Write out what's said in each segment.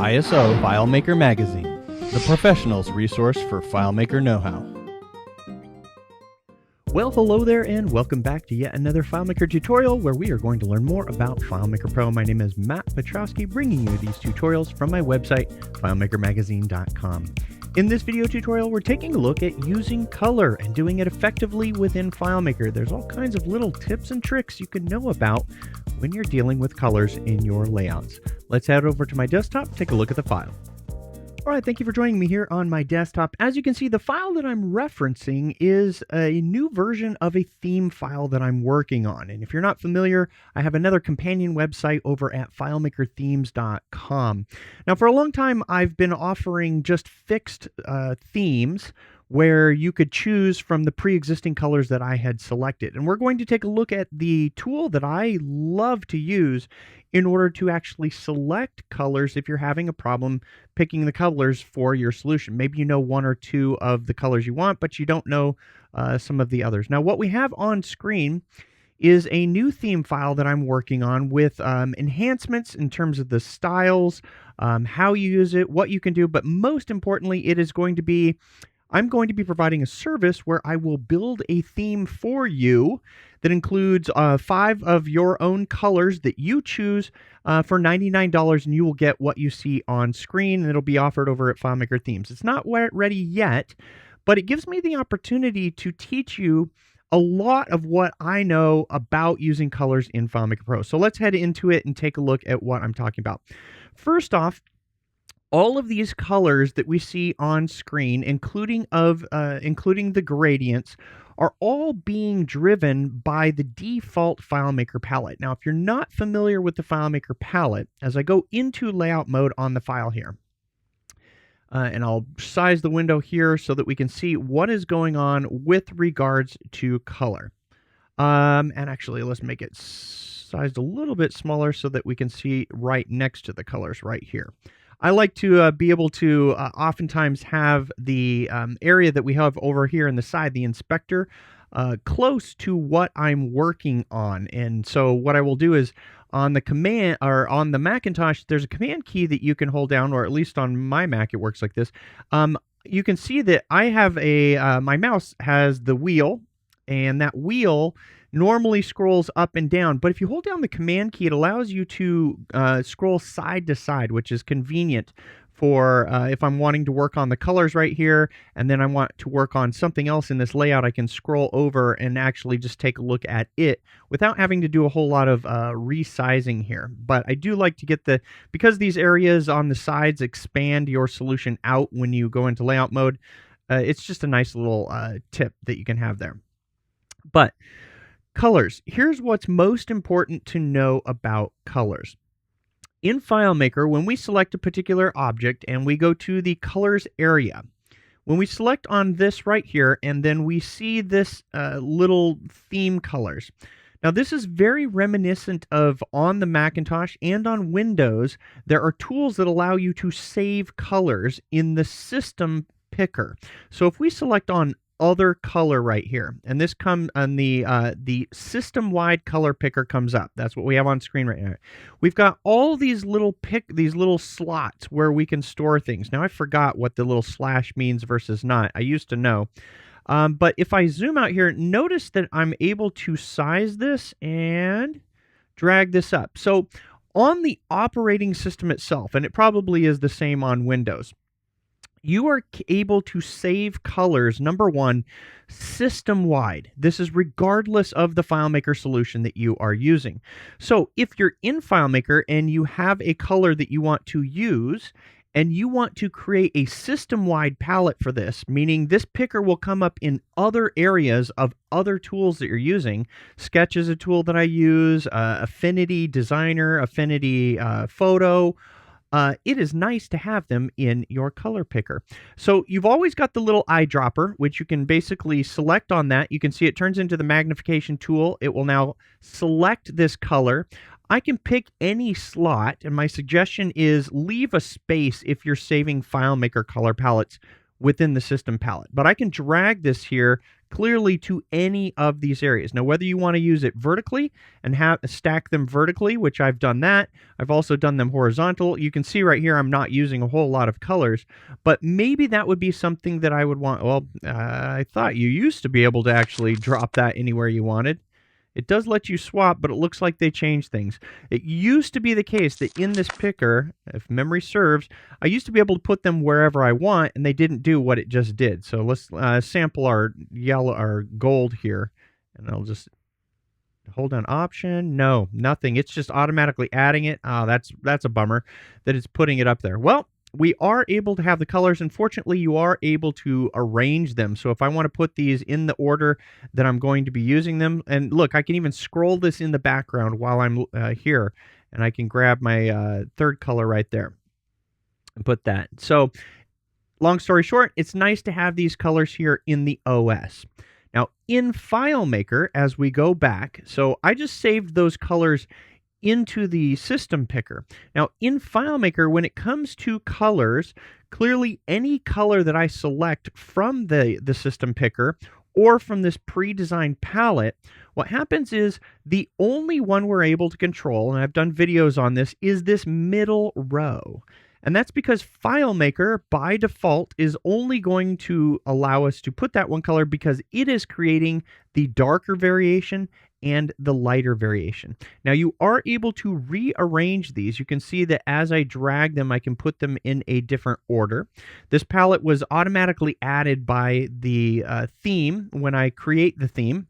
ISO FileMaker Magazine, the professional's resource for FileMaker know-how. Well, hello there, and welcome back to yet another FileMaker tutorial where we are going to learn more about FileMaker Pro. My name is Matt Petrowski, bringing you these tutorials from my website, FileMakerMagazine.com. In this video tutorial, we're taking a look at using color and doing it effectively within FileMaker. There's all kinds of little tips and tricks you can know about when you're dealing with colors in your layouts. Let's head over to my desktop, take a look at the file. All right, thank you for joining me here on my desktop. As you can see, the file that I'm referencing is a new version of a theme file that I'm working on. And if you're not familiar, I have another companion website over at FileMakerThemes.com. Now, for a long time, I've been offering just fixed themes where you could choose from the pre-existing colors that I had selected. And we're going to take a look at the tool that I love to use in order to actually select colors if you're having a problem picking the colors for your solution. Maybe you know one or two of the colors you want, but you don't know some of the others. Now, what we have on screen is a new theme file that I'm working on with enhancements in terms of the styles, how you use it, what you can do, but most importantly, I'm going to be providing a service where I will build a theme for you that includes 5 of your own colors that you choose for $99, and you will get what you see on screen, and it'll be offered over at FileMaker Themes. It's not ready yet, but it gives me the opportunity to teach you a lot of what I know about using colors in FileMaker Pro. So let's head into it and take a look at what I'm talking about. First off, all of these colors that we see on screen, including the gradients, are all being driven by the default FileMaker palette. Now, if you're not familiar with the FileMaker palette, as I go into layout mode on the file here, and I'll size the window here so that we can see what is going on with regards to color. And actually, let's make it sized a little bit smaller so that we can see right next to the colors right here. I like to be able to oftentimes have the area that we have over here in the side, the inspector, close to what I'm working on. And so what I will do is on the command or on the Macintosh, there's a command key that you can hold down, or at least on my Mac, it works like this. You can see that I have my mouse has the wheel, and that wheel normally scrolls up and down, but if you hold down the command key, it allows you to scroll side to side, which is convenient for if I'm wanting to work on the colors right here, and then I want to work on something else in this layout, I can scroll over and actually just take a look at it without having to do a whole lot of resizing here. But I do like to get because these areas on the sides expand your solution out when you go into layout mode, it's just a nice little tip that you can have there. But colors. Here's what's most important to know about colors. In FileMaker, when we select a particular object and we go to the colors area, when we select on this right here, and then we see this little theme colors. Now, this is very reminiscent of on the Macintosh and on Windows, there are tools that allow you to save colors in the system picker. So if we select on other color right here, and this comes on the system-wide color picker comes up. That's what we have on screen right now. We've got all these little slots where we can store things. Now I forgot what the little slash means versus not. I used to know. But if I zoom out here, notice that I'm able to size this and drag this up. So on the operating system itself, and it probably is the same on Windows, you are able to save colors, number one, system-wide. This is regardless of the FileMaker solution that you are using. So if you're in FileMaker and you have a color that you want to use, and you want to create a system-wide palette for this, meaning this picker will come up in other areas of other tools that you're using. Sketch is a tool that I use, Affinity Designer, Affinity Photo. It is nice to have them in your color picker. So you've always got the little eyedropper, which you can basically select on that. You can see it turns into the magnification tool. It will now select this color. I can pick any slot, and my suggestion is leave a space if you're saving FileMaker color palettes within the system palette. But I can drag this here, clearly to any of these areas. Now, whether you want to use it vertically and stack them vertically, which I've done that. I've also done them horizontal. You can see right here I'm not using a whole lot of colors, but maybe that would be something that I would want. Well, I thought you used to be able to actually drop that anywhere you wanted. It does let you swap, but it looks like they changed things. It used to be the case that in this picker, if memory serves, I used to be able to put them wherever I want, and they didn't do what it just did. So let's sample our yellow, our gold here, and I'll just hold down Option. No, nothing. It's just automatically adding it. Oh, that's a bummer that it's putting it up there. Well, we are able to have the colors, and fortunately you are able to arrange them. So if I want to put these in the order that I'm going to be using them, and look, I can even scroll this in the background while I'm here, and I can grab my third color right there and put that. So long story short, it's nice to have these colors here in the OS. Now in FileMaker, as we go back, so I just saved those colors into the system picker. Now in FileMaker, when it comes to colors, clearly any color that I select from the system picker or from this pre-designed palette, what happens is the only one we're able to control, and I've done videos on this, is this middle row. And that's because FileMaker, by default, is only going to allow us to put that one color because it is creating the darker variation and the lighter variation. Now you are able to rearrange these. You can see that as I drag them, I can put them in a different order. This palette was automatically added by the theme when I create the theme.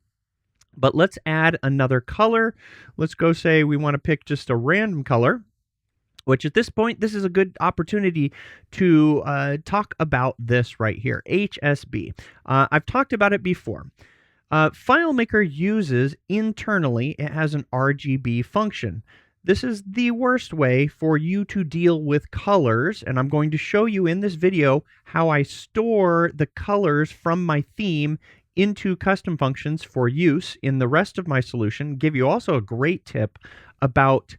But let's add another color. Let's go say we want to pick just a random color, which at this point, this is a good opportunity to talk about this right here, HSB. I've talked about it before. FileMaker uses internally, it has an RGB function. This is the worst way for you to deal with colors, and I'm going to show you in this video how I store the colors from my theme into custom functions for use in the rest of my solution. Give you also a great tip about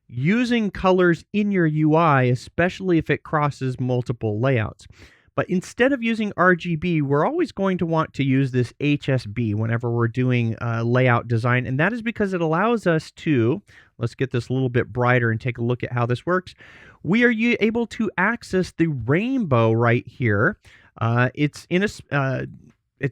using colors in your UI, especially if it crosses multiple layouts. But instead of using RGB, we're always going to want to use this HSB whenever we're doing layout design. And that is because it allows us to, let's get this a little bit brighter and take a look at how this works. We are able to access the rainbow right here. It's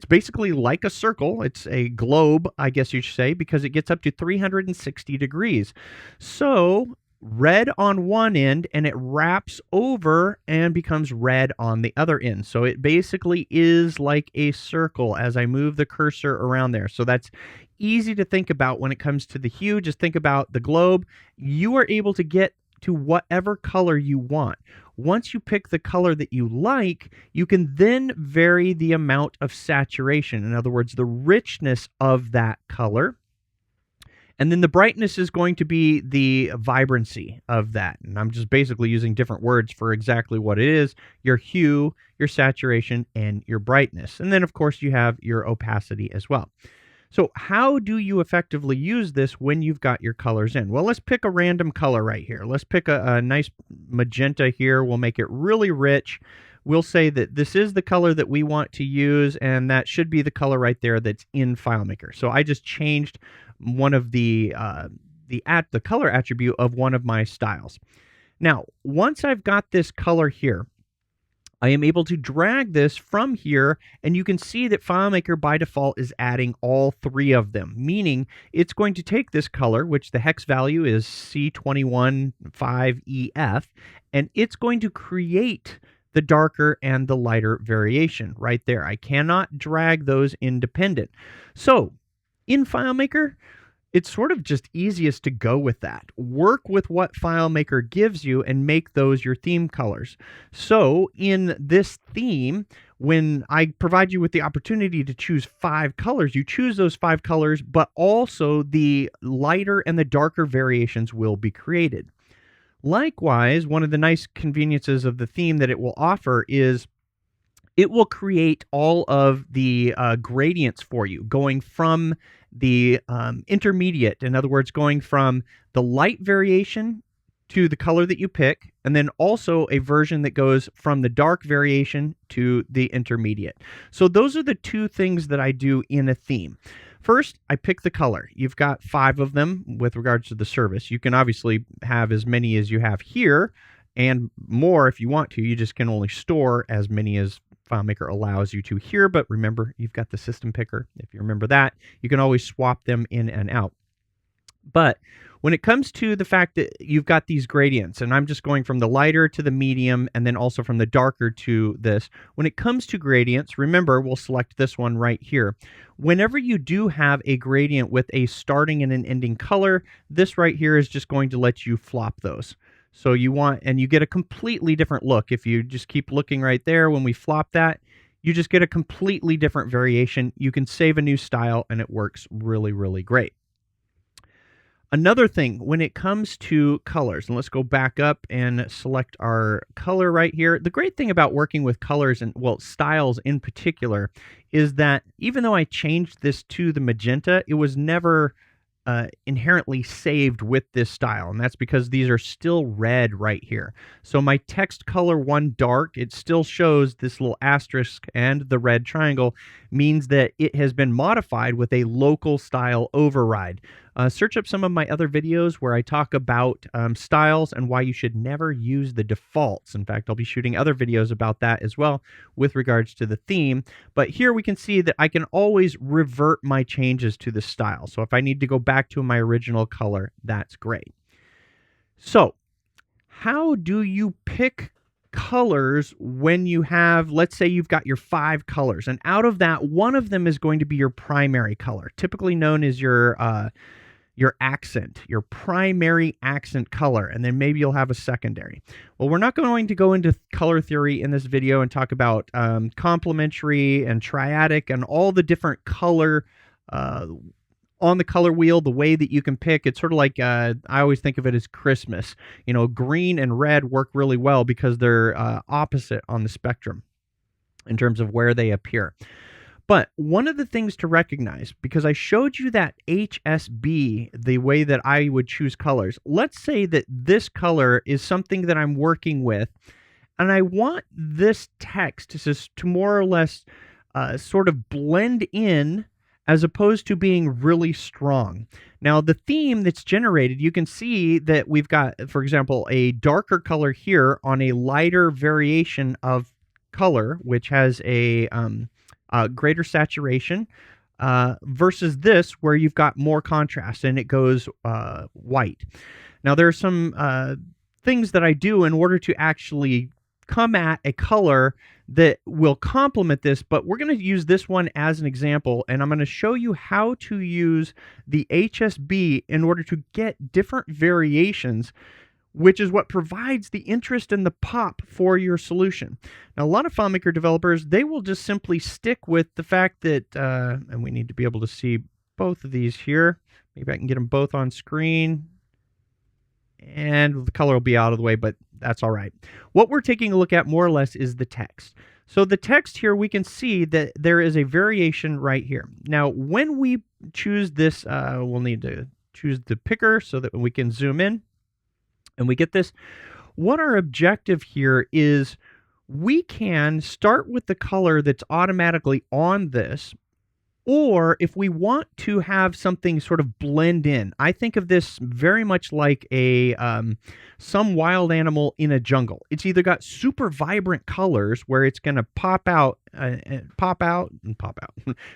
basically like a circle. It's a globe, I guess you should say, because it gets up to 360 degrees. So red on one end, and it wraps over and becomes red on the other end. So it basically is like a circle as I move the cursor around there. So that's easy to think about when it comes to the hue. Just think about the globe. You are able to get to whatever color you want. Once you pick the color that you like, you can then vary the amount of saturation. In other words, the richness of that color. And then the brightness is going to be the vibrancy of that. And I'm just basically using different words for exactly what it is: your hue, your saturation, and your brightness. And then, of course, you have your opacity as well. So how do you effectively use this when you've got your colors in? Well, let's pick a random color right here. Let's pick a nice magenta here. We'll make it really rich. We'll say that this is the color that we want to use, and that should be the color right there that's in FileMaker. So I just changed one of the color attribute of one of my styles. Now, once I've got this color here, I am able to drag this from here, and you can see that FileMaker by default is adding all three of them, meaning it's going to take this color, which the hex value is C215EF, and it's going to create the darker and the lighter variation right there. I cannot drag those independent. So in FileMaker, it's sort of just easiest to go with that. Work with what FileMaker gives you and make those your theme colors. So in this theme, when I provide you with the opportunity to choose 5 colors, you choose those 5 colors, but also the lighter and the darker variations will be created. Likewise, one of the nice conveniences of the theme that it will offer is it will create all of the gradients for you, going from the intermediate, in other words, going from the light variation to the color that you pick, and then also a version that goes from the dark variation to the intermediate. So those are the two things that I do in a theme. First, I pick the color. You've got 5 of them with regards to the service. You can obviously have as many as you have here and more if you want to. You just can only store as many as FileMaker allows you to here, but remember, you've got the system picker. If you remember that, you can always swap them in and out. But when it comes to the fact that you've got these gradients, and I'm just going from the lighter to the medium and then also from the darker to this, when it comes to gradients, remember, we'll select this one right here. Whenever you do have a gradient with a starting and an ending color, this right here is just going to let you flop those. So you want, and you get a completely different look. If you just keep looking right there, when we flop that, you just get a completely different variation. You can save a new style and it works really, really great. Another thing, when it comes to colors, and let's go back up and select our color right here. The great thing about working with colors and, well, styles in particular, is that even though I changed this to the magenta, it was never inherently saved with this style, and that's because these are still red right here. So my text color 1 dark, it still shows this little asterisk, and the red triangle means that it has been modified with a local style override. Search up some of my other videos where I talk about styles and why you should never use the defaults. In fact, I'll be shooting other videos about that as well with regards to the theme. But here we can see that I can always revert my changes to the style. So if I need to go back to my original color, that's great. So how do you pick colors when you have, let's say you've got your 5 colors, and out of that, one of them is going to be your primary color, typically known as your accent, your primary accent color, and then maybe you'll have a secondary. Well, we're not going to go into color theory in this video and talk about complementary and triadic and all the different color on the color wheel, the way that you can pick. It's sort of like, I always think of it as Christmas. You know, green and red work really well because they're opposite on the spectrum in terms of where they appear. But one of the things to recognize, because I showed you that HSB, the way that I would choose colors. Let's say that this color is something that I'm working with, and I want this text to more or less sort of blend in as opposed to being really strong. Now, the theme that's generated, you can see that we've got, for example, a darker color here on a lighter variation of color, which has a greater saturation versus this where you've got more contrast and it goes white. Now there are some things that I do in order to actually come at a color that will complement this, but we're going to use this one as an example, and I'm going to show you how to use the HSB in order to get different variations, which is what provides the interest and the pop for your solution. Now, a lot of FileMaker developers, they will just simply stick with the fact that, and we need to be able to see both of these here. Maybe I can get them both on screen. And the color will be out of the way, but that's all right. What we're taking a look at more or less is the text. So the text here, we can see that there is a variation right here. Now, when we choose this, we'll need to choose the picker so that we can zoom in. And we get this. What our objective here is, we can start with the color that's automatically on this, or if we want to have something sort of blend in. I think of this very much like a some wild animal in a jungle. It's either got super vibrant colors where it's going to pop out,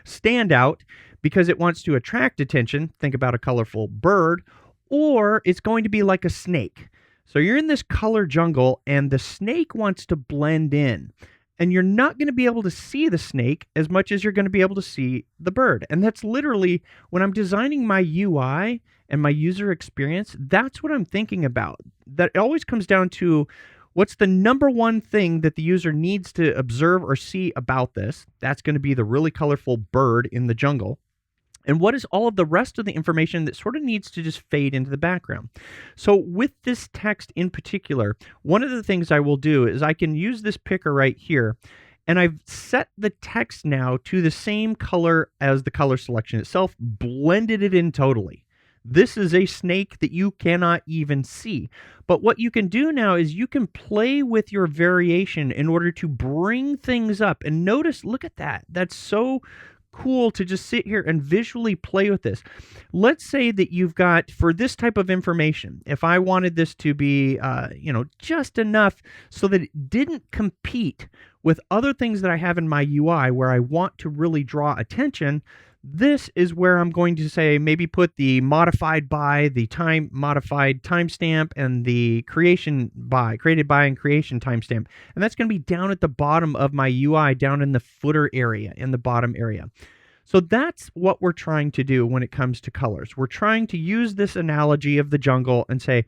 stand out because it wants to attract attention. Think about a colorful bird. Or it's going to be like a snake. So you're in this color jungle and the snake wants to blend in. And you're not going to be able to see the snake as much as you're going to be able to see the bird. And that's literally, when I'm designing my UI and my user experience, that's what I'm thinking about. That always comes down to, what's the number one thing that the user needs to observe or see about this? That's going to be the really colorful bird in the jungle. And what is all of the rest of the information that sort of needs to just fade into the background? So with this text in particular, one of the things I will do is I can use this picker right here, and I've set the text now to the same color as the color selection itself, blended it in totally. This is a snake that you cannot even see. But what you can do now is you can play with your variation in order to bring things up. And notice, look at that. That's so cool to just sit here and visually play with this. Let's say that you've got, for this type of information, if I wanted this to be, just enough so that it didn't compete with other things that I have in my UI where I want to really draw attention, this is where I'm going to say maybe put the modified by, the time modified timestamp, and the created by and creation timestamp. And that's going to be down at the bottom of my UI, down in the footer area, in the bottom area. So that's what we're trying to do when it comes to colors. We're trying to use this analogy of the jungle and say,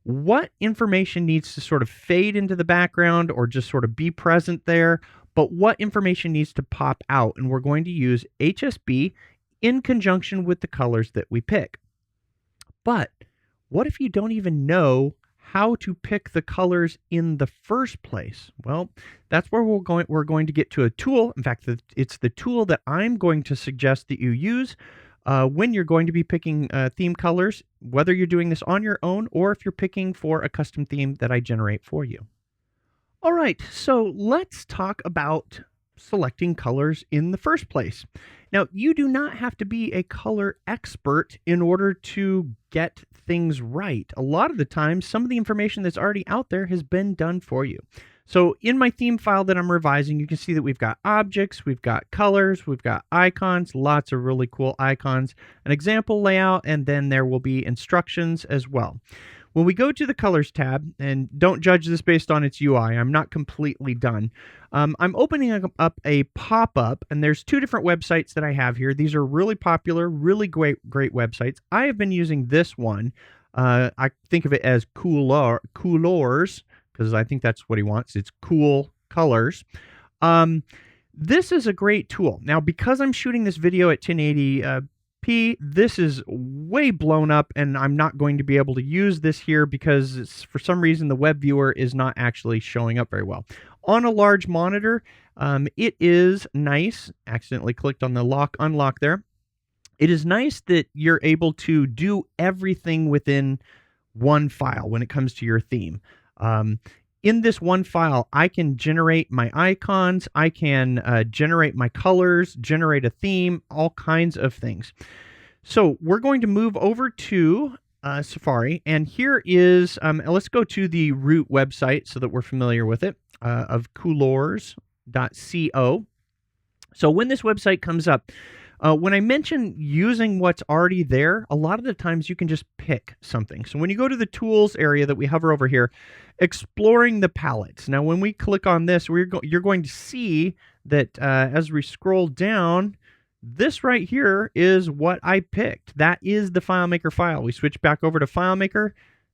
what information needs to sort of fade into the background or just sort of be present there, but what information needs to pop out? And we're going to use HSB in conjunction with the colors that we pick. But what if you don't even know how to pick the colors in the first place? Well, that's where we're going to get to a tool. In fact, it's the tool that I'm going to suggest that you use when you're going to be picking theme colors, whether you're doing this on your own or if you're picking for a custom theme that I generate for you. All right, so let's talk about selecting colors in the first place. Now, you do not have to be a color expert in order to get things right. A lot of the time, some of the information that's already out there has been done for you. So in my theme file that I'm revising, you can see that we've got objects, we've got colors, we've got icons, lots of really cool icons, an example layout, and then there will be instructions as well. When we go to the Colors tab, and don't judge this based on its UI, I'm not completely done. I'm opening up a pop-up, and there's two different websites that I have here. These are really popular, really great websites. I have been using this one. I think of it as Coolors, because I think that's what he wants. It's cool colors. This is a great tool. Now, because I'm shooting this video at 1080p, this is way blown up, and I'm not going to be able to use this here because for some reason the web viewer is not actually showing up very well. On a large monitor, it is nice. Accidentally clicked on the unlock there. It is nice that you're able to do everything within one file when it comes to your theme. In this one file, I can generate my icons, I can generate my colors, generate a theme, all kinds of things. So we're going to move over to Safari, and here is, let's go to the root website so that we're familiar with it, of coolors.co. So when this website comes up, when I mention using what's already there, a lot of the times you can just pick something. So when you go to the tools area that we hover over here, exploring the palettes. Now, when we click on this, you're going to see that as we scroll down, this right here is what I picked. That is the FileMaker file. We switch back over to FileMaker.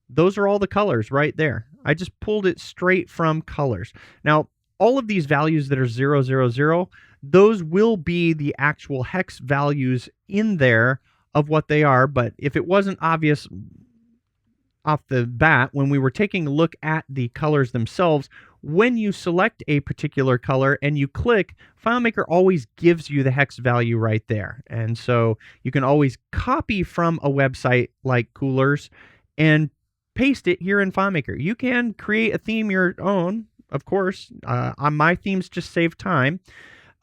Those are all the colors right there. I just pulled it straight from colors. Now, all of these values that are 000, those will be the actual hex values in there of what they are. But if it wasn't obvious off the bat, when we were taking a look at the colors themselves, when you select a particular color and you click, FileMaker always gives you the hex value right there. And so you can always copy from a website like Coolors and paste it here in FileMaker. You can create a theme your own, of course. On my themes just save time.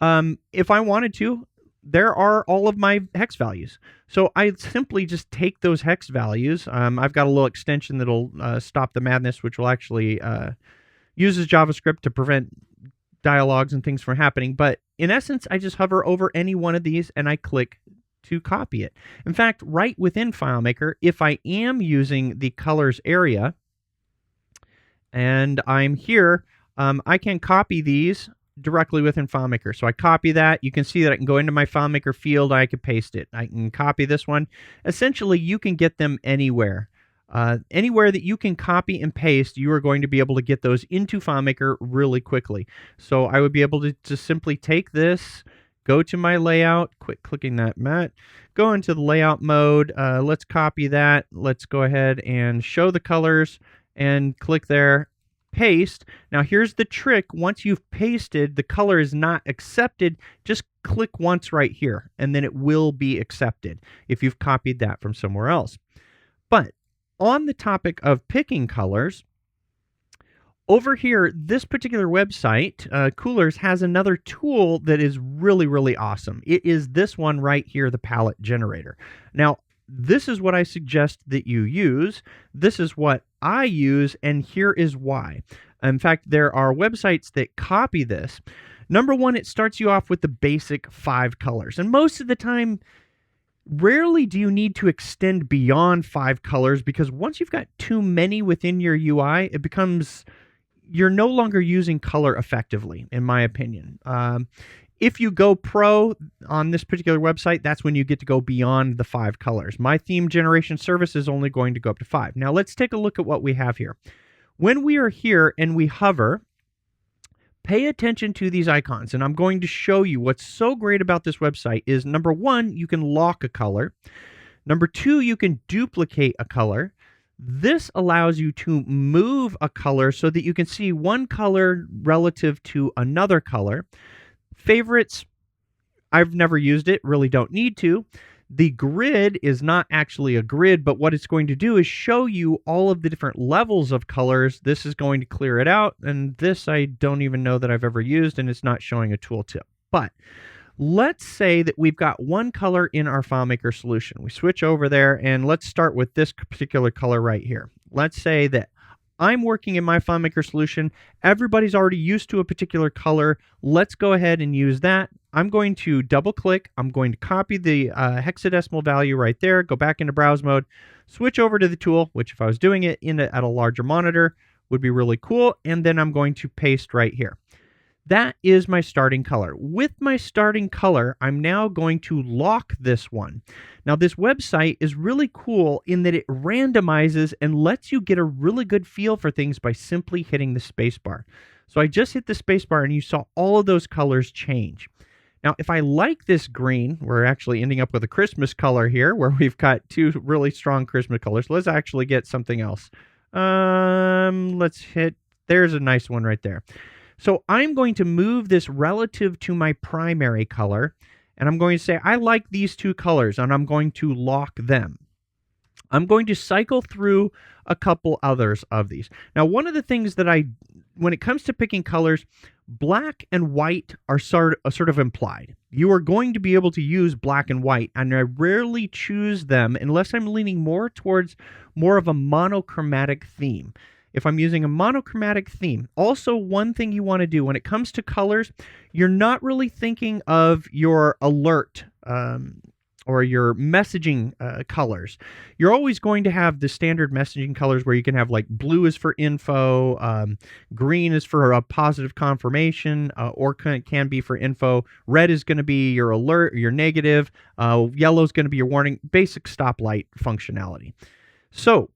If I wanted to, there are all of my hex values. So I simply just take those hex values. I've got a little extension that'll stop the madness, which will actually uses JavaScript to prevent dialogues and things from happening. But in essence, I just hover over any one of these and I click to copy it. In fact, right within FileMaker, if I am using the colors area and I'm here, I can copy these directly within FileMaker. So I copy that. You can see that I can go into my FileMaker field. I can paste it. I can copy this one. Essentially, you can get them anywhere. Anywhere that you can copy and paste, you are going to be able to get those into FileMaker really quickly. So I would be able to just simply take this, go to my layout, quit clicking that mat, go into the layout mode. Let's copy that. Let's go ahead and show the colors and click there, paste. Now here's the trick. Once you've pasted, the color is not accepted. Just click once right here, and then it will be accepted if you've copied that from somewhere else. But on the topic of picking colors, over here, this particular website, Coolers, has another tool that is really, really awesome. It is this one right here, the palette generator. Now, this is what I suggest that you use. This is what I use, and here is why. In fact, there are websites that copy this. Number one, it starts you off with the basic 5 colors. And most of the time, rarely do you need to extend beyond 5 colors, because once you've got too many within your UI, it becomes... you're no longer using color effectively, in my opinion. If you go pro on this particular website, that's when you get to go beyond the 5 colors. My theme generation service is only going to go up to 5. Now let's take a look at what we have here. When we are here and we hover, pay attention to these icons, and I'm going to show you what's so great about this website is, number one, you can lock a color. Number two, you can duplicate a color. This allows you to move a color so that you can see one color relative to another color. Favorites, I've never used it, really don't need to. The grid is not actually a grid, but what it's going to do is show you all of the different levels of colors. This is going to clear it out, and this I don't even know that I've ever used, and it's not showing a tooltip. But let's say that we've got one color in our FileMaker solution. We switch over there, and let's start with this particular color right here. Let's say that I'm working in my FileMaker solution. Everybody's already used to a particular color. Let's go ahead and use that. I'm going to double click. I'm going to copy the hexadecimal value right there, go back into browse mode, switch over to the tool, which if I was doing it at a larger monitor would be really cool. And then I'm going to paste right here. That is my starting color. With my starting color, I'm now going to lock this one. Now, this website is really cool in that it randomizes and lets you get a really good feel for things by simply hitting the spacebar. So I just hit the spacebar and you saw all of those colors change. Now, if I like this green, we're actually ending up with a Christmas color here where we've got 2 really strong Christmas colors. Let's actually get something else. Let's hit, there's a nice one right there. So I'm going to move this relative to my primary color, and I'm going to say, I like these 2 colors, and I'm going to lock them. I'm going to cycle through a couple others of these. Now, one of the things that when it comes to picking colors, black and white are sort of implied. You are going to be able to use black and white, and I rarely choose them unless I'm leaning more towards more of a monochromatic theme. If I'm using a monochromatic theme. Also, one thing you want to do when it comes to colors, you're not really thinking of your alert or your messaging colors. You're always going to have the standard messaging colors where you can have like blue is for info, green is for a positive confirmation, or can be for info. Red is going to be your alert, your negative. Yellow is going to be your warning. Basic stoplight functionality. So,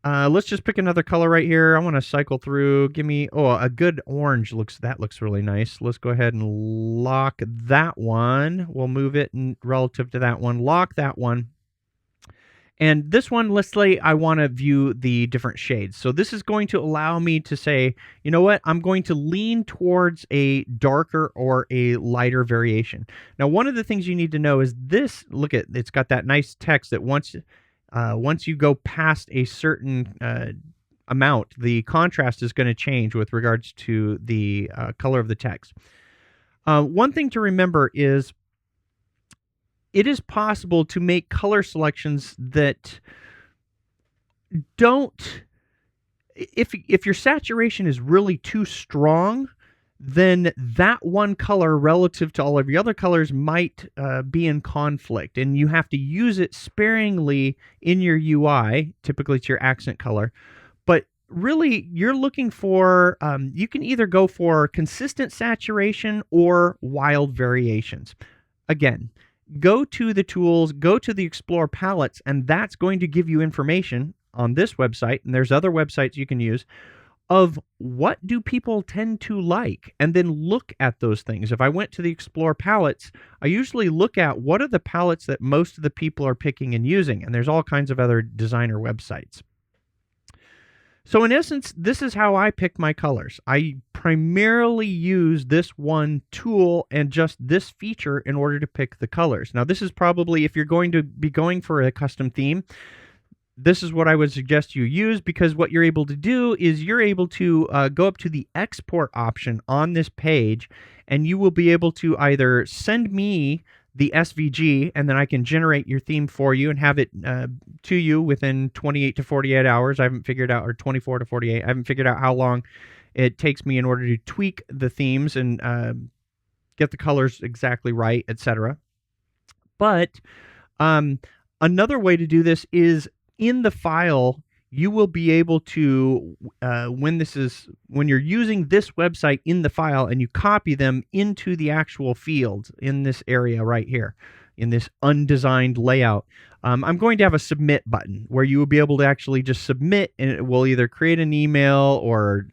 let's just pick another color right here. I want to cycle through. Give me, a good orange looks really nice. Let's go ahead and lock that one. We'll move it relative to that one. Lock that one. And this one, let's say I want to view the different shades. So this is going to allow me to say, you know what? I'm going to lean towards a darker or a lighter variation. Now, one of the things you need to know is this, look at, it's got that nice text that once you go past a certain amount, the contrast is going to change with regards to the color of the text. One thing to remember is it is possible to make color selections that don't, if your saturation is really too strong, then that one color relative to all of your other colors might be in conflict, and you have to use it sparingly in your UI. Typically, it's your accent color. But really, you're looking for, you can either go for consistent saturation or wild variations. Again, go to the tools, go to the Explore palettes, and that's going to give you information on this website, and there's other websites you can use, of what do people tend to like, and then look at those things. If I went to the Explore palettes, I usually look at what are the palettes that most of the people are picking and using, and there's all kinds of other designer websites. So in essence, this is how I pick my colors. I primarily use this one tool and just this feature in order to pick the colors. Now, this is probably, if you're going to be going for a custom theme, this is what I would suggest you use, because what you're able to do is you're able to go up to the export option on this page, and you will be able to either send me the SVG, and then I can generate your theme for you and have it to you within 28 to 48 hours. I haven't figured out, or 24 to 48. I haven't figured out how long it takes me in order to tweak the themes and get the colors exactly right, etc. But another way to do this is in the file. You will be able to, when you're using this website in the file and you copy them into the actual fields in this area right here, in this undesigned layout, I'm going to have a submit button where you will be able to actually just submit, and it will either create an email or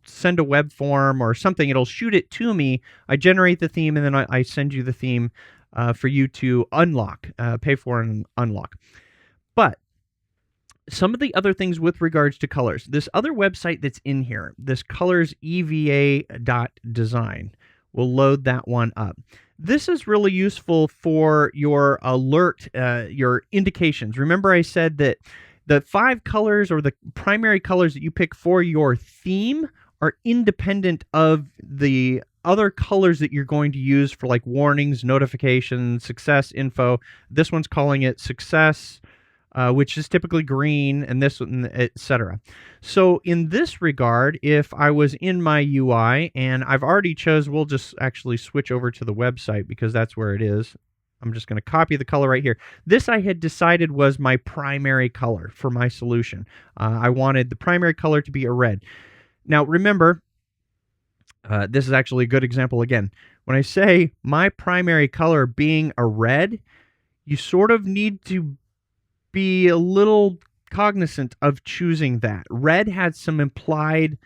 send a web form or something. It'll shoot it to me. I generate the theme, and then I send you the theme for you to unlock, pay for and unlock. But some of the other things with regards to colors, this other website that's in here, this colorseva.design, we'll load that one up. This is really useful for your alert, your indications. Remember I said that the 5 colors, or the primary colors that you pick for your theme, are independent of the other colors that you're going to use for like warnings, notifications, success info. This one's calling it success, which is typically green, and this one, etc. So in this regard, if I was in my UI and I've already chose, we'll just actually switch over to the website because that's where it is. I'm just going to copy the color right here. This I had decided was my primary color for my solution. I wanted the primary color to be a red. Now remember, this is actually a good example again. When I say my primary color being a red, you sort of need to be a little cognizant of choosing that. Red had some implied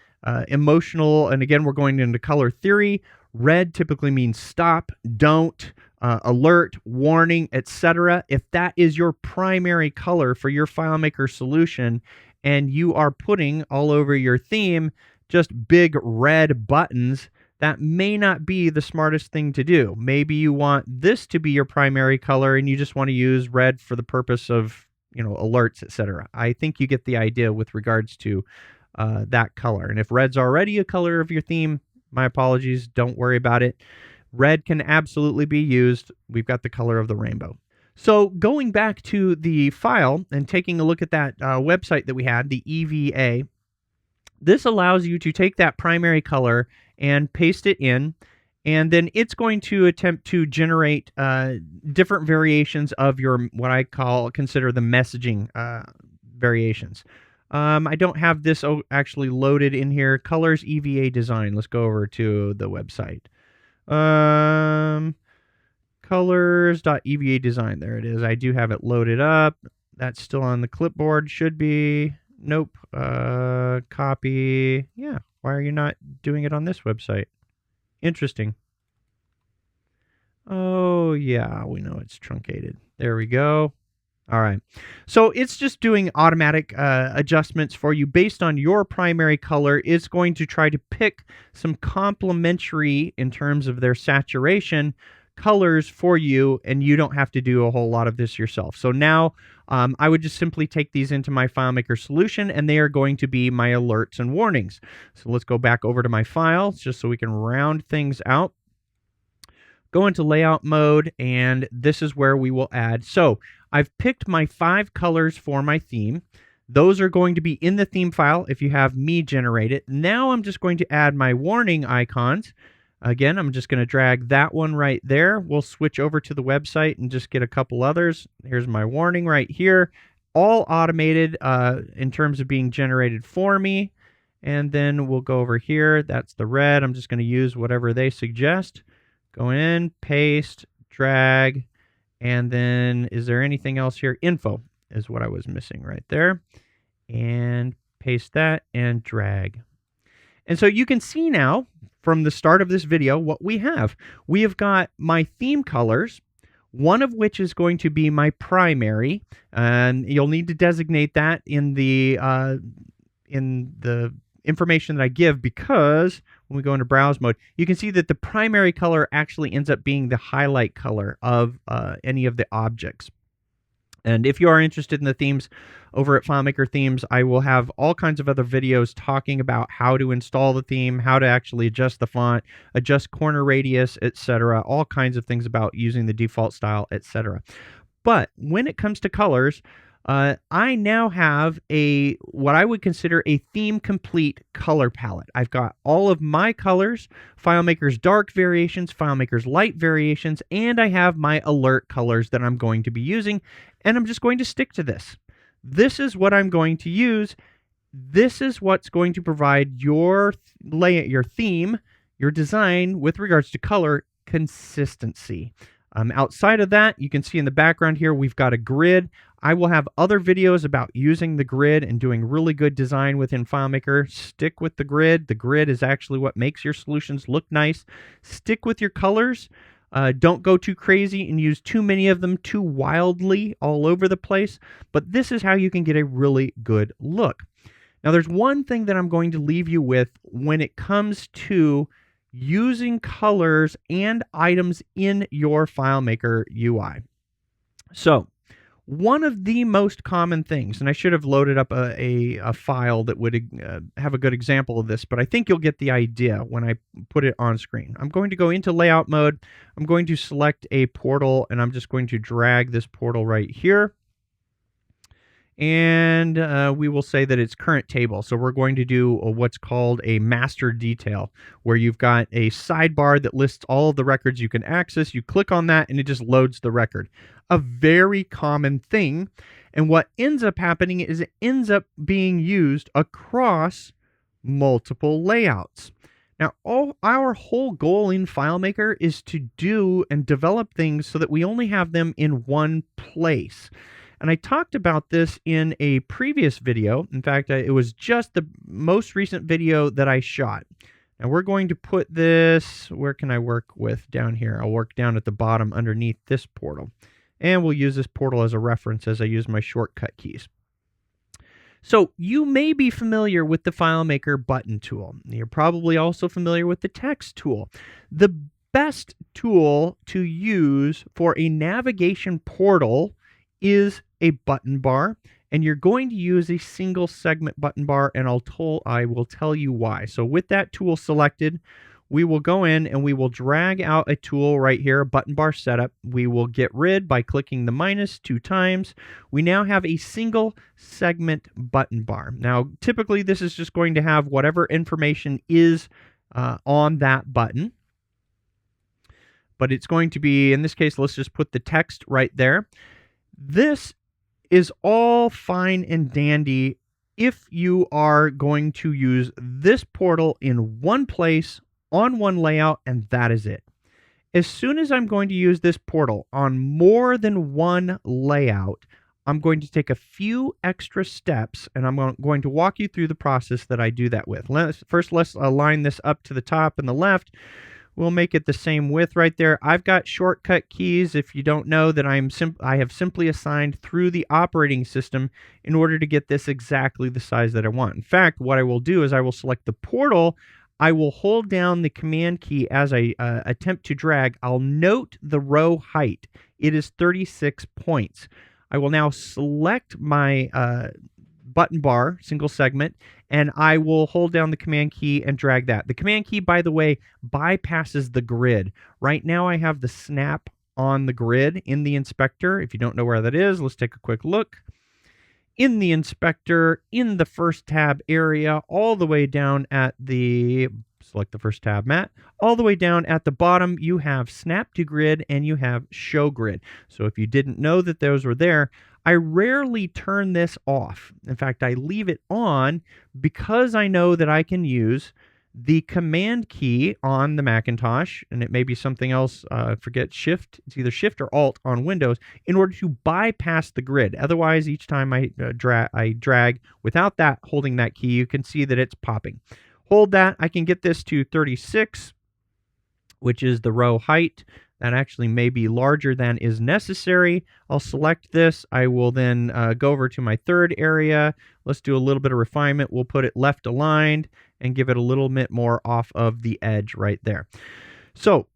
emotional, and again, we're going into color theory. Red typically means stop, don't, alert, warning, etc. If that is your primary color for your FileMaker solution, and you are putting all over your theme just big red buttons, that may not be the smartest thing to do. Maybe you want this to be your primary color and you just want to use red for the purpose of, alerts, etc. I think you get the idea with regards to that color. And if red's already a color of your theme, my apologies, don't worry about it. Red can absolutely be used. We've got the color of the rainbow. So going back to the file and taking a look at that website that we had, the EVA, this allows you to take that primary color and paste it in, and then it's going to attempt to generate different variations of your, what I consider the messaging variations. I don't have this actually loaded in here. Colors EVA design. Let's go over to the website. Colors.eva design. There it is. I do have it loaded up. That's still on the clipboard. Should be. Nope. Copy. Yeah. Why are you not doing it on this website? Interesting. Oh, yeah, we know it's truncated. There we go. All right. So it's just doing automatic adjustments for you based on your primary color. It's going to try to pick some complementary, in terms of their saturation, colors for you, and you don't have to do a whole lot of this yourself. So now I would just simply take these into my FileMaker solution, and they are going to be my alerts and warnings. So let's go back over to my files just so we can round things out. Go into layout mode, and this is where we will add. So I've picked my 5 colors for my theme. Those are going to be in the theme file if you have me generate it. Now I'm just going to add my warning icons. Again, I'm just going to drag that one right there. We'll switch over to the website and just get a couple others. Here's my warning right here. All automated in terms of being generated for me. And then we'll go over here. That's the red. I'm just going to use whatever they suggest. Go in, paste, drag, and then is there anything else here? Info is what I was missing right there. And paste that and drag. And so you can see now from the start of this video what we have. We have got my theme colors, one of which is going to be my primary, and you'll need to designate that in the the information that I give, because when we go into browse mode, you can see that the primary color actually ends up being the highlight color of any of the objects. And if you are interested in the themes over at FileMaker Themes, I will have all kinds of other videos talking about how to install the theme, how to actually adjust the font, adjust corner radius, etc. All kinds of things about using the default style, etc. But when it comes to colors, I now have what I would consider a theme complete color palette. I've got all of my colors, FileMaker's dark variations, FileMaker's light variations, and I have my alert colors that I'm going to be using, and I'm just going to stick to this. This is what I'm going to use. This is what's going to provide your layout, your theme, your design with regards to color consistency. Outside of that, you can see in the background here, we've got a grid. I will have other videos about using the grid and doing really good design within FileMaker. Stick with the grid. The grid is actually what makes your solutions look nice. Stick with your colors. Don't go too crazy and use too many of them too wildly all over the place. But this is how you can get a really good look. Now, there's one thing that I'm going to leave you with when it comes to using colors and items in your FileMaker UI. So, one of the most common things, and I should have loaded up a file that would have a good example of this, but I think you'll get the idea when I put it on screen. I'm going to go into layout mode. I'm going to select a portal, and I'm just going to drag this portal right here. And we will say that it's current table. So we're going to do what's called a master detail, where you've got a sidebar that lists all of the records you can access. You click on that and it just loads the record. A very common thing. And what ends up happening is it ends up being used across multiple layouts. Now, our whole goal in FileMaker is to do and develop things so that we only have them in one place. And I talked about this in a previous video. In fact, it was just the most recent video that I shot. Now we're going to put this, where can I work with down here? I'll work down at the bottom underneath this portal. And we'll use this portal as a reference as I use my shortcut keys. So you may be familiar with the FileMaker button tool. You're probably also familiar with the text tool. The best tool to use for a navigation portal is a button bar, and you're going to use a single segment button bar, and I will tell you why. So with that tool selected, we will go in and we will drag out a tool right here, a button bar setup. We will get rid by clicking the minus 2 times. We now have a single segment button bar. Now, typically this is just going to have whatever information is on that button. But it's going to be, in this case, let's just put the text right there. This is all fine and dandy if you are going to use this portal in one place on one layout, and that is it. As soon as I'm going to use this portal on more than one layout, I'm going to take a few extra steps, and I'm going to walk you through the process that I do that with. First, let's align this up to the top and the left. We'll make it the same width right there. I've got shortcut keys, if you don't know, that I have simply assigned through the operating system in order to get this exactly the size that I want. In fact, what I will do is I will select the portal. I will hold down the command key as I attempt to drag. I'll note the row height. It is 36 points. I will now select my button bar, single segment, and I will hold down the command key and drag that. The command key, by the way, bypasses the grid. Right now I have the snap on the grid in the inspector. If you don't know where that is, let's take a quick look. In the inspector, in the first tab area, all the way down at the, select the first tab, Matt, all the way down at the bottom, you have snap to grid and you have show grid. So if you didn't know that those were there, I rarely turn this off. In fact, I leave it on because I know that I can use the command key on the Macintosh, and it may be something else, forget Shift, it's either Shift or Alt on Windows, in order to bypass the grid. Otherwise, each time I drag without that holding that key, you can see that it's popping. Hold that, I can get this to 36, which is the row height. That actually may be larger than is necessary. I'll select this. I will then go over to my third area. Let's do a little bit of refinement. We'll put it left aligned and give it a little bit more off of the edge right there. So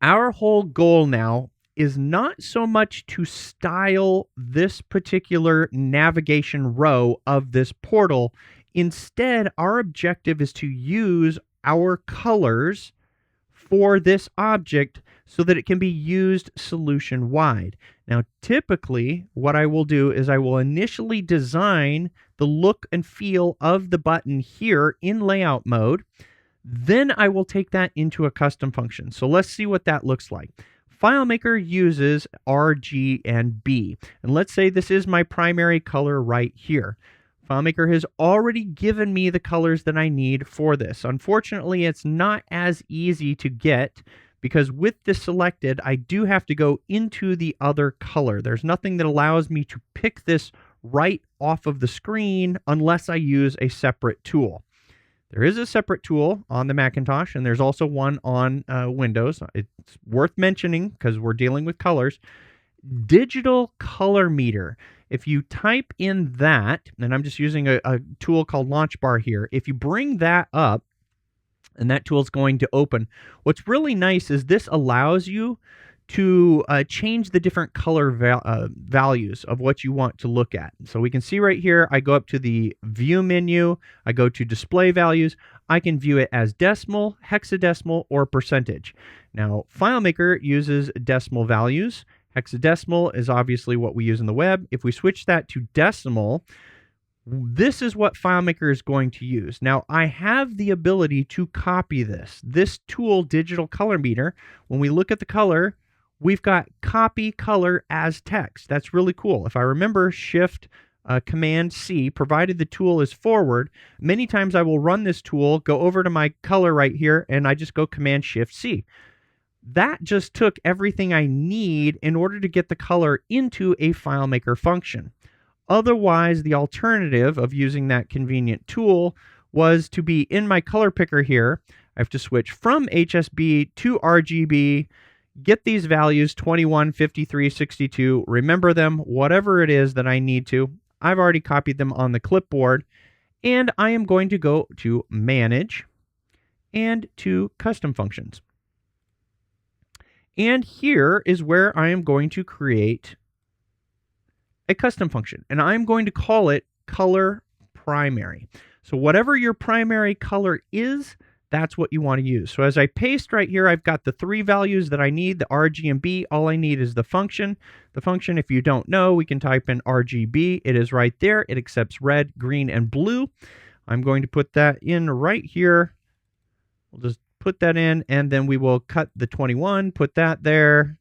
our whole goal now is not so much to style this particular navigation row of this portal. Instead, our objective is to use our colors for this object so that it can be used solution wide. Now, typically, what I will do is I will initially design the look and feel of the button here in layout mode. Then I will take that into a custom function. So let's see what that looks like. FileMaker uses R, G, and B. And let's say this is my primary color right here. FileMaker has already given me the colors that I need for this. Unfortunately, it's not as easy to get because with this selected, I do have to go into the other color. There's nothing that allows me to pick this right off of the screen unless I use a separate tool. There is a separate tool on the Macintosh, and there's also one on Windows. It's worth mentioning because we're dealing with colors. Digital Color Meter. If you type in that, and I'm just using a tool called Launch Bar here, if you bring that up, and that tool is going to open, what's really nice is this allows you to change the different color values of what you want to look at. So we can see right here, I go up to the View menu, I go to Display Values, I can view it as decimal, hexadecimal, or percentage. Now, FileMaker uses decimal values. Hexadecimal is obviously what we use in the web. If we switch that to decimal, this is what FileMaker is going to use. Now, I have the ability to copy this. This tool, Digital Color Meter, when we look at the color, we've got copy color as text. That's really cool. If I remember Shift Command C, provided the tool is forward, many times I will run this tool, go over to my color right here, and I just go Command Shift C. That just took everything I need in order to get the color into a FileMaker function. Otherwise, the alternative of using that convenient tool was to be in my color picker here. I have to switch from HSB to RGB, get these values 21, 53, 62, remember them, whatever it is that I need to. I've already copied them on the clipboard, and I am going to go to Manage and to Custom Functions. And here is where I am going to create a custom function, and I'm going to call it Color Primary. So whatever your primary color is, that's what you want to use. So as I paste right here, I've got the three values that I need, the R, G, and B. All I need is the function. The function, if you don't know, we can type in RGB. It is right there. It accepts red, green, and blue. I'm going to put that in right here. We'll just put that in, and then we will cut the 21, put that there,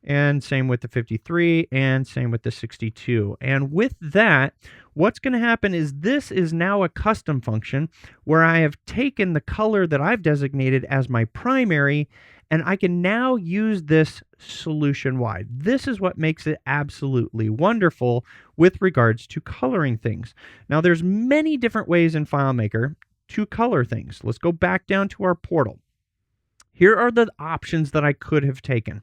and same with the 53, and same with the 62. And with that, what's going to happen is this is now a custom function where I have taken the color that I've designated as my primary, and I can now use this solution-wide. This is what makes it absolutely wonderful with regards to coloring things. Now, there's many different ways in FileMaker to color things. Let's go back down to our portal. Here are the options that I could have taken.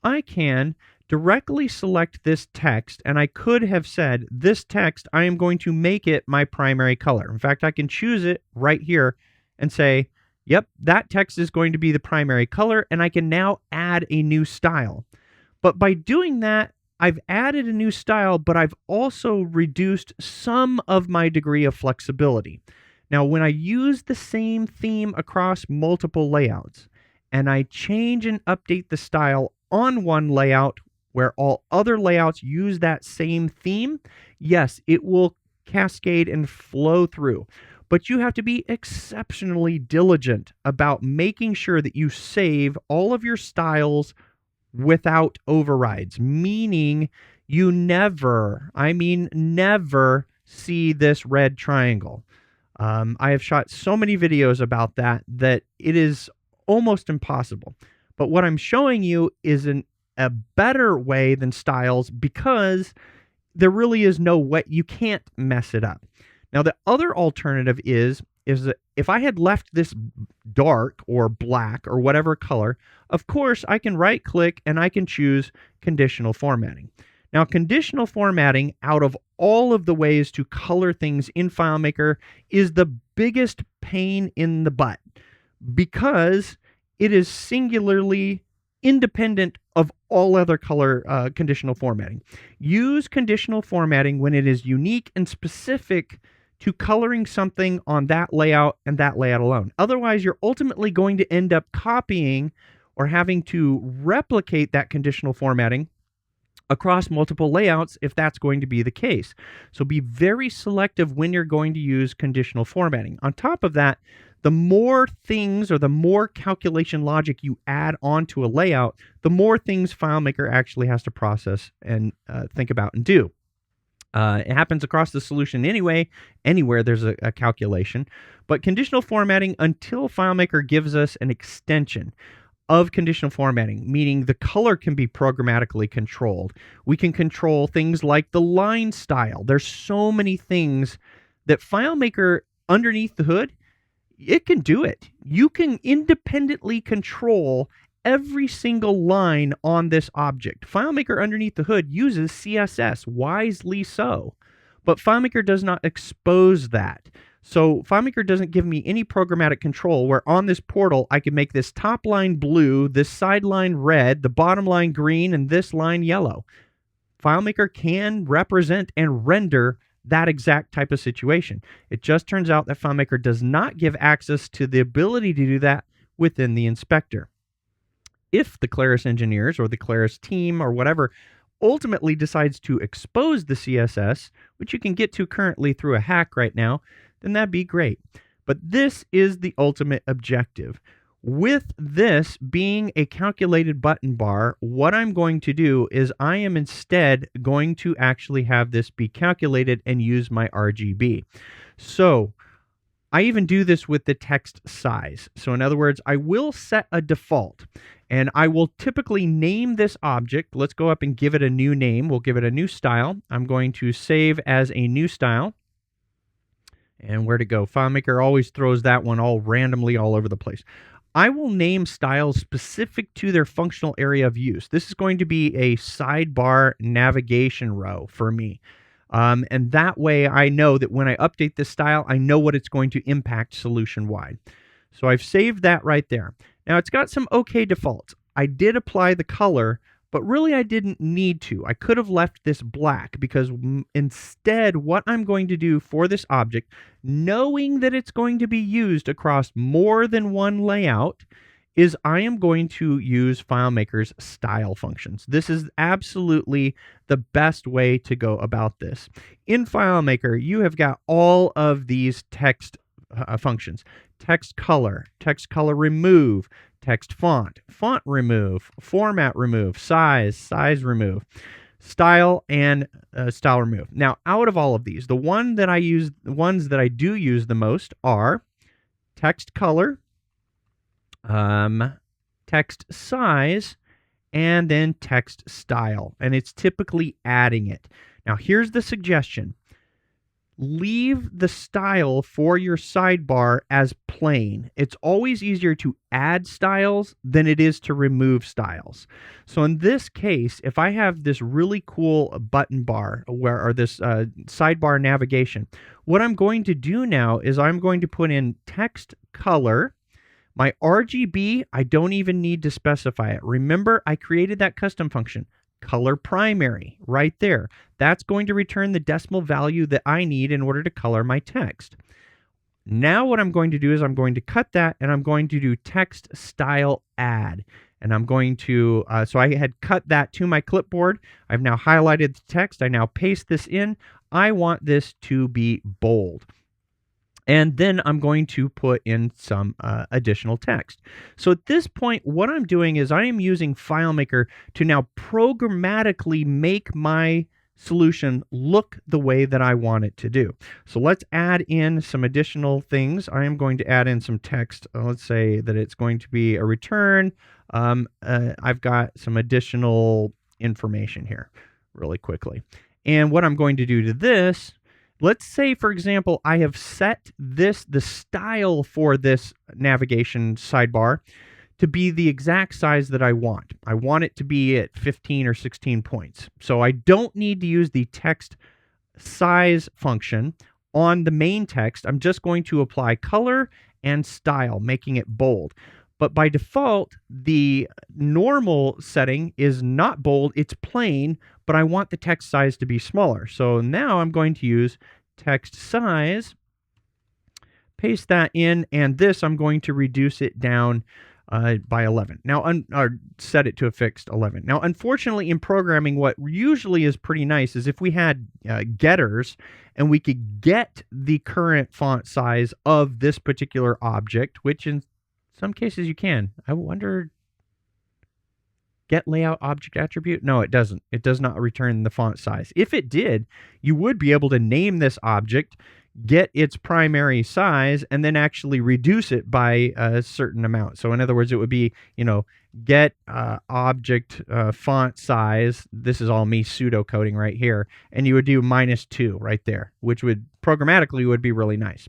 I can directly select this text, and I could have said, this text, I am going to make it my primary color. In fact, I can choose it right here and say, yep, that text is going to be the primary color, and I can now add a new style. But by doing that, I've added a new style, but I've also reduced some of my degree of flexibility. Now, when I use the same theme across multiple layouts, and I change and update the style on one layout where all other layouts use that same theme, yes, it will cascade and flow through. But you have to be exceptionally diligent about making sure that you save all of your styles without overrides, meaning you never, I mean never, see this red triangle. I have shot so many videos about that it is almost impossible. But what I'm showing you is a better way than styles because there really is no way, you can't mess it up. Now, the other alternative is is that if I had left this dark or black or whatever color, of course I can right click and I can choose conditional formatting. Now, conditional formatting, out of all of the ways to color things in FileMaker, is the biggest pain in the butt because it is singularly independent of all other color conditional formatting. Use conditional formatting when it is unique and specific to coloring something on that layout and that layout alone. Otherwise, you're ultimately going to end up copying or having to replicate that conditional formatting across multiple layouts if that's going to be the case. So be very selective when you're going to use conditional formatting. On top of that, the more things or the more calculation logic you add onto a layout, the more things FileMaker actually has to process and think about and do. It happens across the solution anyway, anywhere there's a calculation. But conditional formatting, until FileMaker gives us an extension of conditional formatting, meaning the color can be programmatically controlled. We can control things like the line style. There's so many things that FileMaker, underneath the hood, it can do it. You can independently control every single line on this object. FileMaker underneath the hood uses CSS, wisely so, but FileMaker does not expose that. So FileMaker doesn't give me any programmatic control where on this portal I can make this top line blue, this side line red, the bottom line green, and this line yellow. FileMaker can represent and render that exact type of situation. It just turns out that FileMaker does not give access to the ability to do that within the inspector. If the Claris engineers or the Claris team or whatever ultimately decides to expose the CSS, which you can get to currently through a hack right now, then that'd be great. But this is the ultimate objective. With this being a calculated button bar, what I'm going to do is I am instead going to actually have this be calculated and use my RGB. So I even do this with the text size. So in other words, I will set a default and I will typically name this object. Let's go up and give it a new name. We'll give it a new style. I'm going to save as a new style. And where'd it go? FileMaker always throws that one all randomly all over the place. I will name styles specific to their functional area of use. This is going to be a sidebar navigation row for me. And that way I know that when I update this style, I know what it's going to impact solution-wide. So I've saved that right there. Now it's got some okay defaults. I did apply the color, but really I didn't need to. I could have left this black because instead what I'm going to do for this object, knowing that it's going to be used across more than one layout, is I am going to use FileMaker's style functions. This is absolutely the best way to go about this. In FileMaker, you have got all of these text functions. Text color remove, text font remove, format remove, size remove, style, and style remove. Now, out of all of these, the ones that I do use the most are text color, text size, and then text style. And it's typically adding it. Now, here's the suggestion. Leave the style for your sidebar as plain. It's always easier to add styles than it is to remove styles. So in this case, if I have this really cool button bar or this sidebar navigation, what I'm going to do now is I'm going to put in text color. My RGB, I don't even need to specify it. Remember, I created that custom function. Color primary, right there. That's going to return the decimal value that I need in order to color my text. Now what I'm going to do is I'm going to cut that and I'm going to do text style add. And I'm going to, so I had cut that to my clipboard. I've now highlighted the text. I now paste this in. I want this to be bold. And then I'm going to put in some additional text. So at this point, what I'm doing is I am using FileMaker to now programmatically make my solution look the way that I want it to do. So let's add in some additional things. I am going to add in some text. Let's say that it's going to be a return. I've got some additional information here really quickly. And what I'm going to do to this, Let's say, for example, I have set the style for this navigation sidebar to be the exact size that I want. I want it to be at 15 or 16 points. So I don't need to use the text size function on the main text. I'm just going to apply color and style, making it bold. But by default, the normal setting is not bold, it's plain, but I want the text size to be smaller. So now I'm going to use text size, paste that in, and this I'm going to reduce it down by 11. Now, or set it to a fixed 11. Now, unfortunately, in programming, what usually is pretty nice is if we had getters and we could get the current font size of this particular object, which in some cases you can. I wonder, get layout object attribute? No, it doesn't. It does not return the font size. If it did, you would be able to name this object, get its primary size, and then actually reduce it by a certain amount. So in other words, it would be, get object font size. This is all me pseudo coding right here. And you would do -2 right there, which would programmatically would be really nice.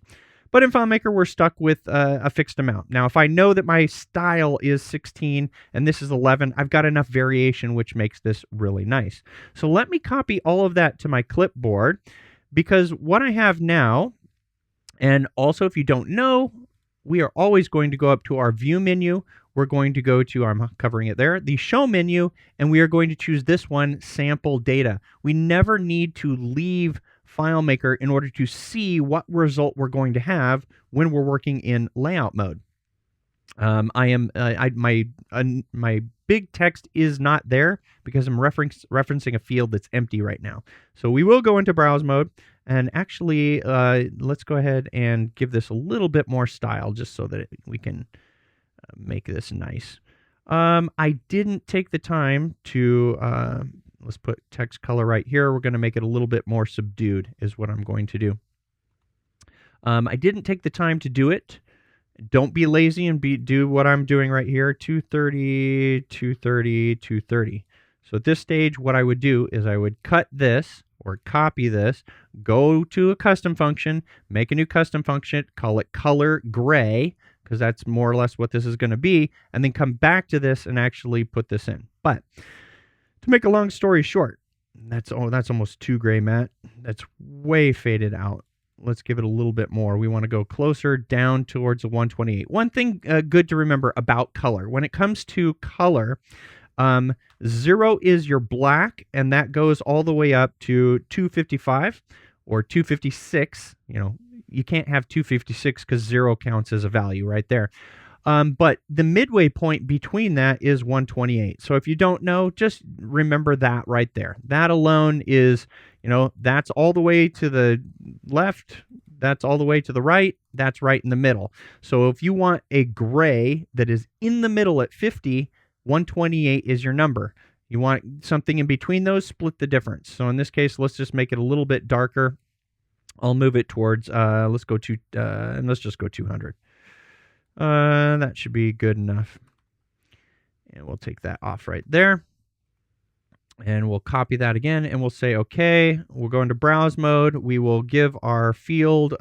But in FileMaker, we're stuck with a fixed amount. Now, if I know that my style is 16 and this is 11, I've got enough variation, which makes this really nice. So let me copy all of that to my clipboard, because what I have now, and also if you don't know, we are always going to go up to our View menu. We're going to go to, I'm covering it there, the Show menu, and we are going to choose this one, Sample Data. We never need to leave FileMaker in order to see what result we're going to have when we're working in layout mode. My big text is not there because I'm referencing a field that's empty right now. So we will go into browse mode, and actually let's go ahead and give this a little bit more style just so that we can make this nice. I didn't take the time to let's put text color right here. We're going to make it a little bit more subdued is what I'm going to do. I didn't take the time to do it. Don't be lazy and do what I'm doing right here. 230, 230, 230. So at this stage, what I would do is I would cut this or copy this, go to a custom function, make a new custom function, call it color gray, because that's more or less what this is going to be, and then come back to this and actually put this in. But to make a long story short, that's almost too gray, Matt. That's way faded out. Let's give it a little bit more. We want to go closer down towards the 128. One thing good to remember about color. When it comes to color, 0 is your black, and that goes all the way up to 255 or 256. You can't have 256 because 0 counts as a value right there. But the midway point between that is 128. So if you don't know, just remember that right there. That alone is, that's all the way to the left, that's all the way to the right, that's right in the middle. So if you want a gray that is in the middle at 50, 128 is your number. You want something in between those, split the difference. So in this case, let's just make it a little bit darker. I'll move it towards, let's just go 200. That should be good enough. And we'll take that off right there. And we'll copy that again, and we'll say, okay, we'll go into browse mode. We will give our field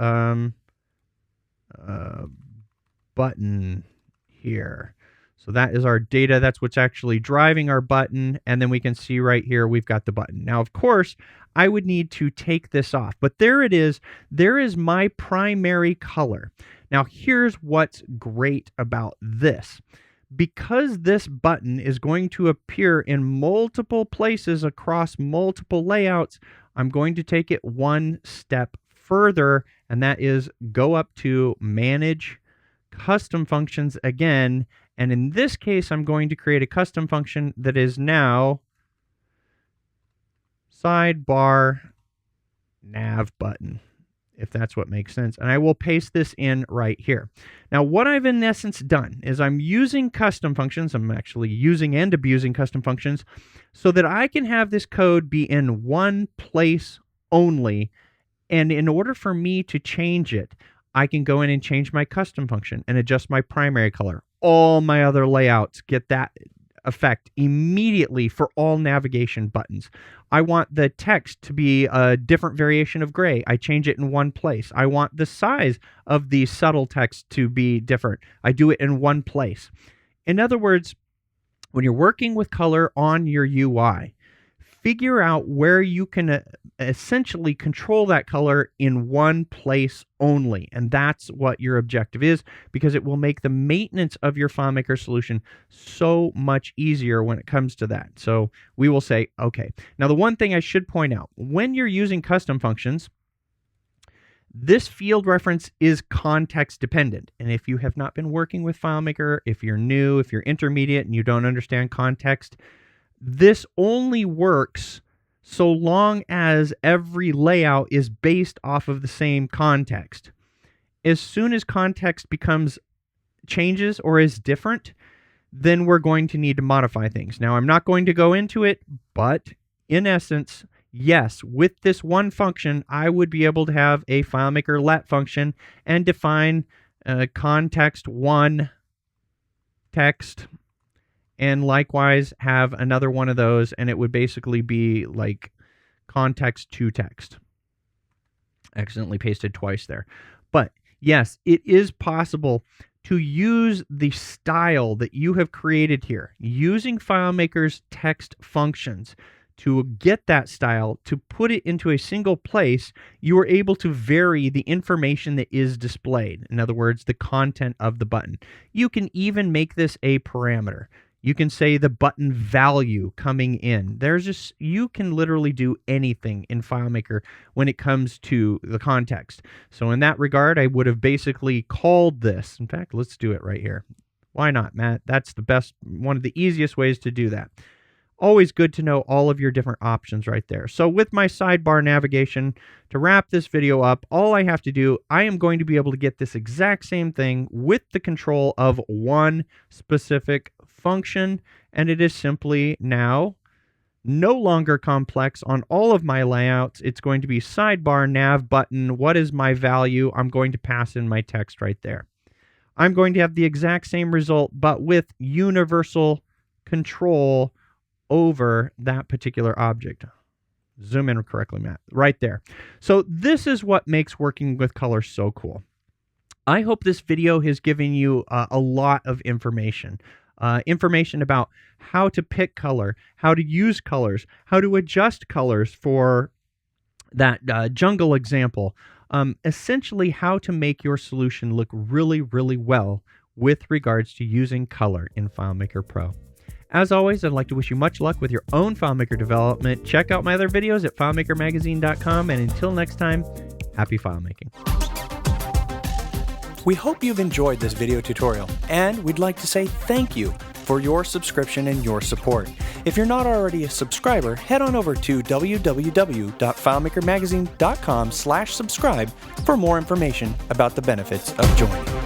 button here. So that is our data. That's what's actually driving our button. And then we can see right here, we've got the button. Now, of course, I would need to take this off, but there it is. There is my primary color. Now, here's what's great about this. Because this button is going to appear in multiple places across multiple layouts, I'm going to take it one step further, and that is go up to Manage Custom Functions again. And in this case, I'm going to create a custom function that is now sidebar nav button, if that's what makes sense. And I will paste this in right here. Now, what I've in essence done is I'm using custom functions. I'm actually using and abusing custom functions so that I can have this code be in one place only. And in order for me to change it, I can go in and change my custom function and adjust my primary color. All my other layouts get that effect immediately for all navigation buttons. I want the text to be a different variation of gray. I change it in one place. I want the size of the subtle text to be different. I do it in one place. In other words, when you're working with color on your UI, figure out where you can essentially control that color in one place only. And that's what your objective is, because it will make the maintenance of your FileMaker solution so much easier when it comes to that. So we will say, okay. Now, the one thing I should point out, when you're using custom functions, this field reference is context dependent. And if you have not been working with FileMaker, if you're new, if you're intermediate and you don't understand context, this only works so long as every layout is based off of the same context. As soon as context changes or is different, then we're going to need to modify things. Now, I'm not going to go into it, but in essence, yes, with this one function, I would be able to have a FileMaker let function and define context 1 text, and likewise have another one of those, and it would basically be like context to text. Accidentally pasted twice there. But yes, it is possible to use the style that you have created here, using FileMaker's text functions to get that style, to put it into a single place. You are able to vary the information that is displayed. In other words, the content of the button. You can even make this a parameter. You can say the button value coming in. You can literally do anything in FileMaker when it comes to the context. So in that regard, I would have basically called this. In fact, let's do it right here. Why not, Matt? That's one of the easiest ways to do that. Always good to know all of your different options right there. So with my sidebar navigation, to wrap this video up, all I have to do, I am going to be able to get this exact same thing with the control of one specific function, and it is simply now no longer complex on all of my layouts. It's going to be sidebar nav button. What is my value? I'm going to pass in my text right there. I'm going to have the exact same result, but with universal control over that particular object. Zoom in correctly, Matt. Right there. So this is what makes working with color so cool. I hope this video has given you a lot of information. Information about how to pick color, how to use colors, how to adjust colors for that jungle example. Essentially how to make your solution look really, really well with regards to using color in FileMaker Pro. As always, I'd like to wish you much luck with your own FileMaker development. Check out my other videos at FileMakerMagazine.com, and until next time, happy FileMaking. We hope you've enjoyed this video tutorial, and we'd like to say thank you for your subscription and your support. If you're not already a subscriber, head on over to www.FileMakerMagazine.com/subscribe for more information about the benefits of joining.